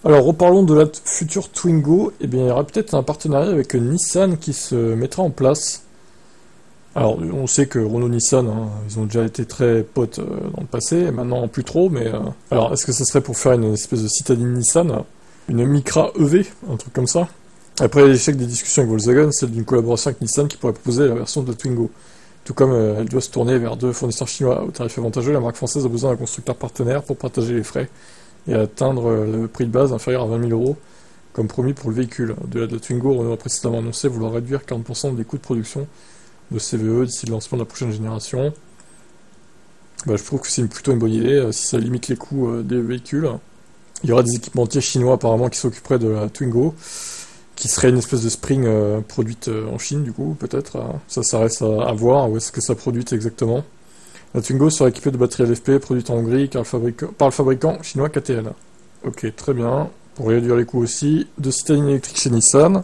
Alors, reparlons de la future Twingo. Eh bien, il y aura peut-être un partenariat avec Nissan qui se mettra en place. Alors, on sait que Renault-Nissan, hein, ils ont déjà été très potes dans le passé, maintenant plus trop, mais... Alors, est-ce que ça serait pour faire une espèce de citadine Nissan? Une Micra EV, un truc comme ça? Après l'échec des discussions avec Volkswagen, celle d'une collaboration avec Nissan qui pourrait proposer la version de la Twingo. Tout comme elle doit se tourner vers deux fournisseurs chinois au tarif avantageux, la marque française a besoin d'un constructeur partenaire pour partager les frais et atteindre le prix de base inférieur à 20 000 euros, comme promis pour le véhicule. De la Twingo, Renault a précédemment annoncé vouloir réduire 40% des coûts de production de CVE d'ici le lancement de la prochaine génération. Bah, je trouve que c'est plutôt une bonne idée, si ça limite les coûts des véhicules. Il y aura des équipementiers chinois apparemment qui s'occuperaient de la Twingo, qui serait une espèce de Spring produite en Chine du coup, peut-être. Ça reste à voir, où est-ce que ça produite exactement. La Twingo sera équipée de batteries LFP produites en Hongrie par le fabricant chinois KTL. Ok, très bien. Pour réduire les coûts aussi, de citadines électriques chez Nissan.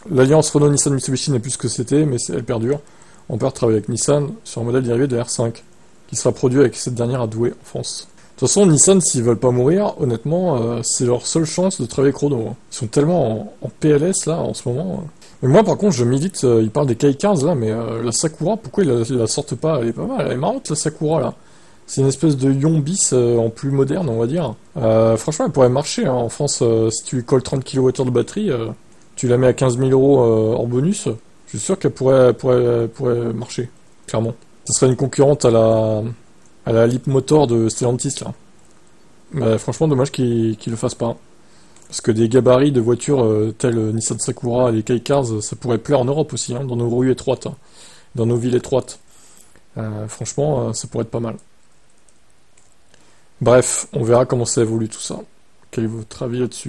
L'alliance Renault-Nissan-Mitsubishi n'est plus ce que c'était, mais elle perdure. Ampère travaille avec Nissan sur un modèle dérivé de R5, qui sera produit avec cette dernière à Douai, en France. De toute façon, Nissan, s'ils veulent pas mourir, honnêtement, c'est leur seule chance de travailler avec Renault. Ils sont tellement en PLS, là, en ce moment. Mais moi, par contre, je milite, ils parlent des K15, là, mais la Sakura, pourquoi ils la sortent pas? Elle est pas mal, elle est marrante, la Sakura, là. C'est une espèce de Ion bis en plus moderne, on va dire. Franchement, elle pourrait marcher, hein. En France, si tu lui colles 30 kWh de batterie, tu la mets à 15 000 euros hors bonus, je suis sûr qu'elle pourrait marcher, clairement. Ce serait une concurrente à la Leap Motor de Stellantis, là. Mais franchement, dommage qu'ils le fassent pas. Parce que des gabarits de voitures telles Nissan Sakura et les K-Cars, ça pourrait plaire en Europe aussi, hein, dans nos rues étroites, hein, dans nos villes étroites. Franchement, ça pourrait être pas mal. Bref, on verra comment ça évolue tout ça. Quel est votre avis là-dessus?